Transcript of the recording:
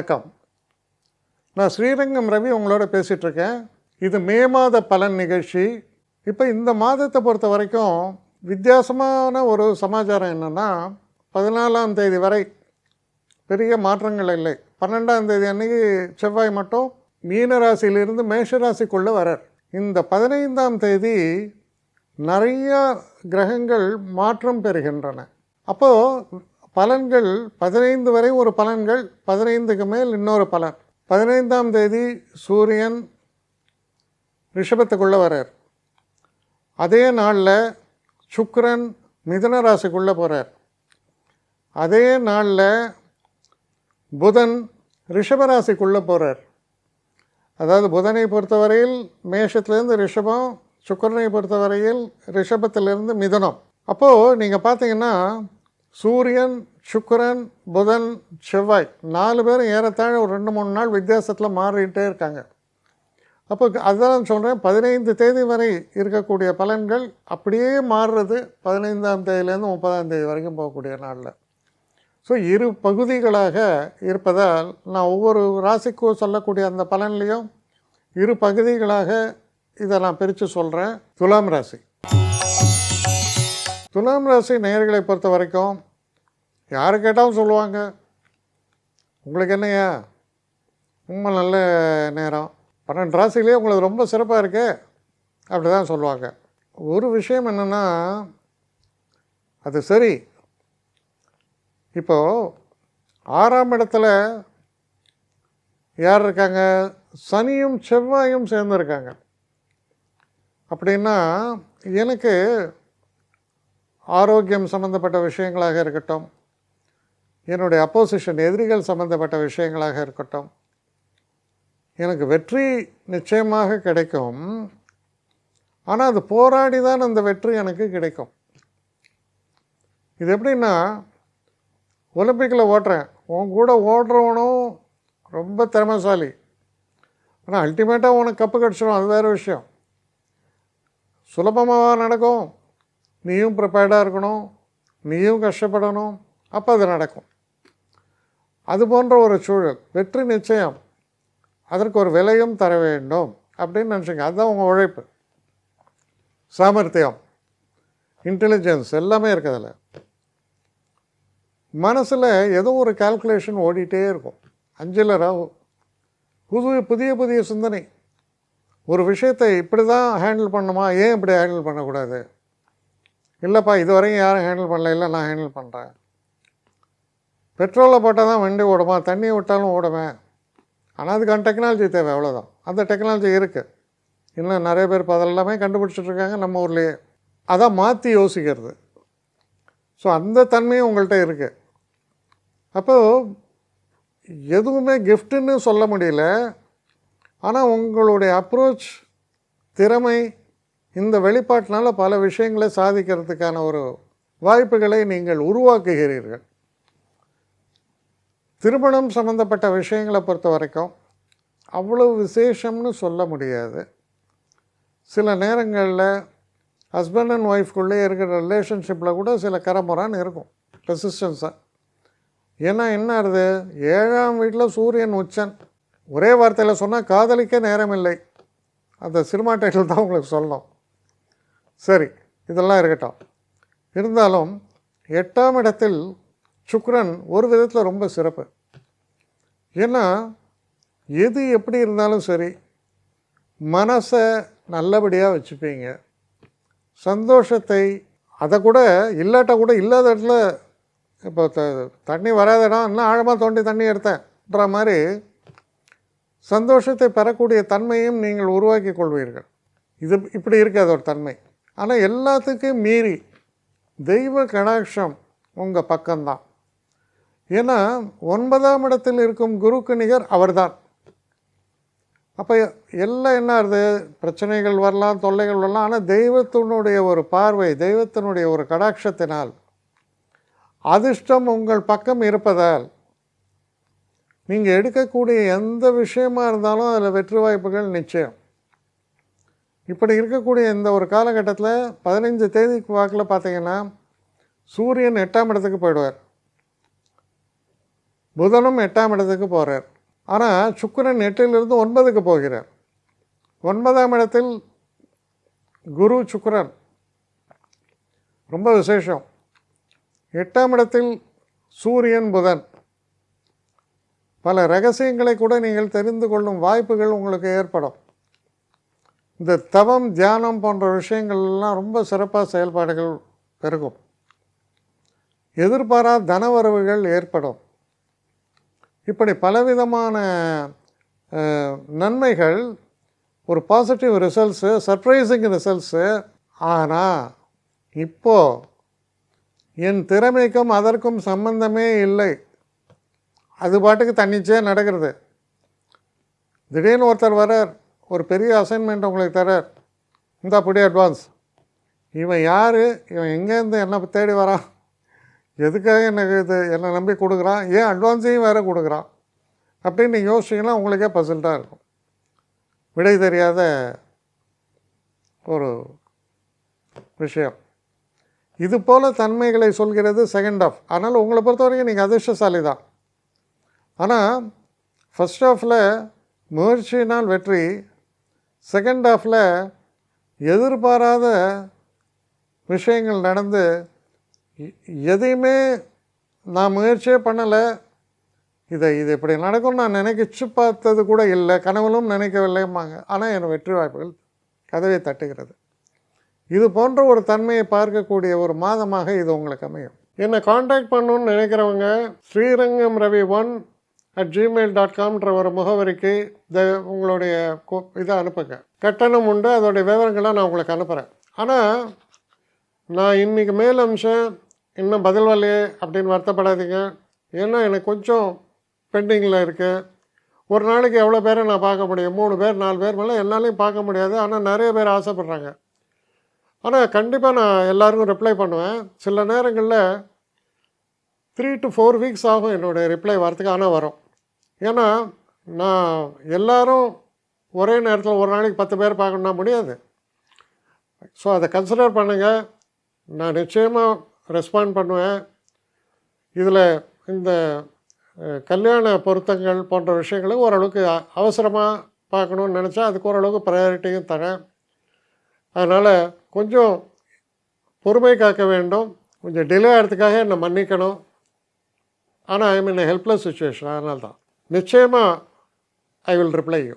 வணக்கம். நான் ஸ்ரீரங்கம் ரவி உங்களோட பேசிகிட்ருக்கேன். இது மே மாத பலன் நிகழ்ச்சி. இப்போ இந்த மாதத்தை பொறுத்த வரைக்கும் வித்தியாசமான ஒரு சமாச்சாரம் என்னென்னா, 14ஆம் தேதி வரை பெரிய மாற்றங்கள் இல்லை. 12ஆம் தேதி அன்றைக்கி செவ்வாய் மட்டும் மீன ராசியிலிருந்து மேஷ ராசிக்குள்ளே வரார். இந்த 15ஆம் தேதி நிறையா கிரகங்கள் மாற்றம் பெறுகின்றன. அப்போது பலன்கள் 15 வரை ஒரு பலன்கள், 15க்கு மேல் இன்னொரு பலன். 15ஆம் தேதி சூரியன் ரிஷபத்துக்குள்ளே வரார். அதே நாளில் சுக்கிரன் மிதுன ராசிக்குள்ளே போகிறார். அதே நாளில் புதன் ரிஷபராசிக்குள்ளே போகிறார். அதாவது புதனை பொறுத்தவரையில் மேஷத்துலேருந்து ரிஷபம், சுக்கிரனை பொறுத்தவரையில் ரிஷபத்திலிருந்து மிதுனம். அப்போது நீங்கள் பார்த்தீங்கன்னா சூரியன், சுக்கிரன், புதன், செவ்வாய் 4 பேரும் ஏறத்தாழ ஒரு 2-3 நாள் வித்தியாசத்தில் மாறிக்கிட்டே இருக்காங்க. அப்போ அதுதான் சொல்கிறேன், 15 தேதி வரை இருக்கக்கூடிய பலன்கள் அப்படியே மாறுறது 15ஆம் தேதியிலேருந்து 30ஆம் தேதி வரைக்கும் போகக்கூடிய நாளில். ஸோ 2 பகுதிகளாக இருப்பதால் நான் ஒவ்வொரு ராசிக்கும் சொல்லக்கூடிய அந்த பலன்லேயும் 2 பகுதிகளாக இதை நான் பிரித்து சொல்கிறேன். துலாம் ராசி. துலாம் ராசி நேயர்களை பொறுத்த வரைக்கும் யார் கேட்டாலும் சொல்லுவாங்க, உங்களுக்கு என்னையா ரொம்ப நல்ல நேரம், 12 ராசிலேயே உங்களுக்கு ரொம்ப சிறப்பாக இருக்கே, அப்படி தான் சொல்லுவாங்க. ஒரு விஷயம் என்னென்னா, அது சரி, இப்போது 6ஆம் இடத்துல யார் இருக்காங்க? சனியும் செவ்வாயும் சேர்ந்துருக்காங்க. அப்படின்னா எனக்கு ஆரோக்கியம் சம்மந்தப்பட்ட விஷயங்களாக இருக்கட்டும், என்னுடைய அப்போசிஷன் எதிரிகள் சம்மந்தப்பட்ட விஷயங்களாக இருக்கட்டும், எனக்கு வெற்றி நிச்சயமாக கிடைக்கும். ஆனால் அது போராடி தான் அந்த வெற்றி எனக்கு கிடைக்கும். இது எப்படின்னா, ஒலிம்பிக்கில் ஓடுறேன், உன் கூட ஓடுறவனும் ரொம்ப திறமைசாலி, ஆனால் அல்டிமேட்டாக உனக்கு கப்பு கிடச்சிடும், அது வேறு விஷயம். சுலபமாக நடக்கும், நீயும் ப்ரிப்பேர்டாக இருக்கணும், நீயும் கஷ்டப்படணும், அப்போ அது நடக்கும். அது போன்ற ஒரு சூழல், வெற்றி நிச்சயம், அதற்கு ஒரு விலையும் தர வேண்டும் அப்படின்னு நினச்சிங்க. அதுதான் உங்கள் உழைப்பு, சாமர்த்தியம், இன்டெலிஜென்ஸ் எல்லாமே இருக்குதில்ல. மனசில் ஏதோ ஒரு கால்குலேஷன் ஓடிட்டே இருக்கும். 5 புதிய புதிய சிந்தனை. ஒரு விஷயத்தை இப்படி தான் ஹேண்டில் பண்ணணுமா, ஏன் இப்படி ஹேண்டில் பண்ணக்கூடாது, இல்லைப்பா இது வரைக்கும் யாரும் ஹேண்டில் பண்ணல, இல்லை நான் ஹேண்டில் பண்ணுறேன். பெட்ரோலை போட்டால் தான் வண்டி ஓடுமா, தண்ணியை விட்டாலும் ஓடுவேன், ஆனால் அதுக்கான டெக்னாலஜி தேவை, அவ்வளோதான். அந்த டெக்னாலஜி இருக்குது, இன்னும் நிறைய பேர் இப்போ அதெல்லாமே கண்டுபிடிச்சிட்ருக்காங்க நம்ம ஊர்லேயே. அதான் மாற்றி யோசிக்கிறது. ஸோ அந்த தன்மையும் உங்கள்கிட்ட இருக்குது. அப்போது எதுவுமே கிஃப்ட்டுன்னு சொல்ல முடியல, ஆனால் உங்களுடைய அப்ரோச், திறமை, இந்த வெளிப்பாட்டினால பல விஷயங்களை சாதிக்கிறதுக்கான ஒரு வாய்ப்புகளை நீங்கள் உருவாக்குகிறீர்கள். திருமணம் சம்மந்தப்பட்ட விஷயங்களை பொறுத்த வரைக்கும் அவ்வளவு விசேஷம்னு சொல்ல முடியாது. சில நேரங்களில் ஹஸ்பண்ட் அண்ட் ஒய்ஃப்குள்ளே இருக்கிற ரிலேஷன்ஷிப்பில் கூட சில கரமுறான்னு இருக்கும், ரெசிஸ்டன்ஸாக. ஏன்னா என்ன ஆகுது, 7ஆம் வீட்டில் சூரியன் உச்சன். ஒரே வார்த்தையில் சொன்னால் காதலிக்க நேரம் இல்லை, அந்த சினிமா டைட்டில் தான் உங்களுக்கு சொல்லணும். சரி, இதெல்லாம் இருக்கட்டும். இருந்தாலும் 8ஆம் இடத்தில் சுக்கிரன் ஒரு விதத்தில் ரொம்ப சிறப்பு. ஏன்னா எது எப்படி இருந்தாலும் சரி, மனசை நல்லபடியாக வச்சுப்பீங்க. சந்தோஷத்தை, அதை கூட இல்லாட்ட கூட இல்லாத இடத்துல, இப்போ தண்ணி வராத இடம் இன்னும் ஆழமாக தோண்டி தண்ணி எடுத்தேன்ற மாதிரி சந்தோஷத்தை பெறக்கூடிய தன்மையும் நீங்கள் உருவாக்கி கொள்வீர்கள். இது இப்படி இருக்காது ஒரு தன்மை. ஆனால் எல்லாத்துக்கும் மீறி தெய்வ கடாட்சம் உங்கள் பக்கம்தான். ஏன்னா 9ஆம் இடத்தில் இருக்கும் குருக்கு நிகர் அவர்தான். அப்போ எல்லாம் என்ன ஆகுது, பிரச்சனைகள் வரலாம், தொல்லைகள் வரலாம், ஆனால் தெய்வத்தினுடைய ஒரு பார்வை, தெய்வத்தினுடைய ஒரு கடாட்சத்தினால், அதிர்ஷ்டம் உங்கள் பக்கம் இருப்பதால் நீங்கள் எடுக்கக்கூடிய எந்த விஷயமா இருந்தாலும் அதில் வெற்றி வாய்ப்புகள் நிச்சயம். இப்படி இருக்கக்கூடிய இந்த ஒரு காலகட்டத்தில் 15 தேதிக்கு வாக்கில் பார்த்தீங்கன்னா சூரியன் 8ஆம் இடத்துக்கு போயிடுவார். புதனும் 8ஆம் இடத்துக்கு போகிறார். ஆனால் சுக்கிரன் 8லிருந்து 9க்கு போகிறார். 9ஆம் இடத்தில் குரு சுக்கிரன் ரொம்ப விசேஷம். 8ஆம் இடத்தில் சூரியன் புதன். பல ரகசியங்களை கூட நீங்கள் தெரிந்து கொள்ளும் வாய்ப்புகள் உங்களுக்கு ஏற்படும். இந்த தவம் தியானம் போன்ற விஷயங்கள்லாம் ரொம்ப சிறப்பாக செயல்பாடுகள் பெருகும். எதிர்பாராத தனவரவுகள் ஏற்படும். இப்படி பலவிதமான நன்மைகள், ஒரு பாசிட்டிவ் ரிசல்ட்ஸு, சர்ப்ரைசிங் ரிசல்ட்ஸு. ஆனால் இப்போது என் திறமைக்கும் அதற்கும் சம்பந்தமே இல்லை, அது பாட்டுக்கு தன்னிச்சையாக நடக்கிறது. திடீர்னு ஒருத்தர் வரார், ஒரு பெரிய அசைன்மெண்ட் உங்களுக்கு தரார், இந்த அப்படி அட்வான்ஸ். இவன் யார், இவன் எங்கேருந்து என்ன தேடி வரான், எதுக்காக எனக்கு இது என்னை நம்பி கொடுக்குறான், ஏன் அட்வான்ஸையும் வேறு கொடுக்குறான் அப்படின்னு நீங்கள் யோசிச்சிங்கன்னா உங்களுக்கே பசில்ட்டாக இருக்கும். விடை தெரியாத ஒரு விஷயம். இது போல் தன்மைகளை சொல்கிறது செகண்ட் ஆஃப். அதனால் உங்களை பொறுத்த வரைக்கும் நீங்கள் அதிர்ஷ்டசாலி தான். ஆனால் ஃபஸ்ட் ஆஃபில் முயற்சியினால் வெற்றி, செகண்ட் ஆஃபில் எதிர்பாராத விஷயங்கள் நடந்து எதையுமே நான் முயற்சியே பண்ணலை, இது இப்படி நடக்கும்னு நான் நினைக்கிச்சு பார்த்தது கூட இல்லை, கனவுலும் நினைக்கவில்லைம்பாங்க. ஆனால் என் வெற்றி வாய்ப்புகள் கதவை தட்டுகிறது. இது போன்ற ஒரு தன்மையை பார்க்கக்கூடிய ஒரு மாதமாக இது உங்களுக்கு அமையும். என்னை காண்டாக்ட் பண்ணணுன்னு நினைக்கிறவங்க srirangam.ravi1@gmail.com ஒரு முகவரிக்கு உங்களுடைய இதை அனுப்புங்க. கட்டணம் உண்டு, அதோடைய விவரங்களை நான் உங்களுக்கு அனுப்புகிறேன். ஆனால் நான் இன்றைக்கி மேல் அம்சம் இன்னும் பதில் வரலையே அப்படின்னு வருத்தப்படாதீங்க. ஏன்னா எனக்கு கொஞ்சம் பெண்டிங்கில் இருக்குது. ஒரு நாளைக்கு எவ்வளோ பேரை நான் பார்க்க முடியும், 3 பேர் 4 பேர் மேலே என்னாலையும் பார்க்க முடியாது. ஆனால் நிறைய பேர் ஆசைப்பட்றாங்க. ஆனால் கண்டிப்பாக நான் எல்லாருக்கும் ரிப்ளை பண்ணுவேன். சில நேரங்களில் 3 to 4 வீக்ஸ் ஆகும் என்னுடைய ரிப்ளை வரத்துக்கு. ஆனால் வரும். ஏன்னா நான் எல்லோரும் ஒரே நேரத்தில் ஒரு நாளைக்கு 10 பேர் பார்க்கணுன்னா முடியாது. ஸோ அதை கன்சிடர் பண்ணுங்கள். நான் நிச்சயமாக ரெஸ்பாண்ட் பண்ணுவேன். இதில் இந்த கல்யாண பொருத்தங்கள் போன்ற விஷயங்களை ஓரளவுக்கு அவசரமாக பார்க்கணுன்னு நினச்சா அதுக்கு ஓரளவுக்கு ப்ரையாரிட்டியும் தரேன். அதனால் கொஞ்சம் பொறுமை காக்க வேண்டும். கொஞ்சம் டிலே ஆகிறதுக்காக என்னை மன்னிக்கணும். ஆனால் ஐ மீன் ஹெல்ப்லெஸ் சுச்சுவேஷன். அதனால தான் நிச்சயமாக ஐ வில் ரிப்ளை யூ.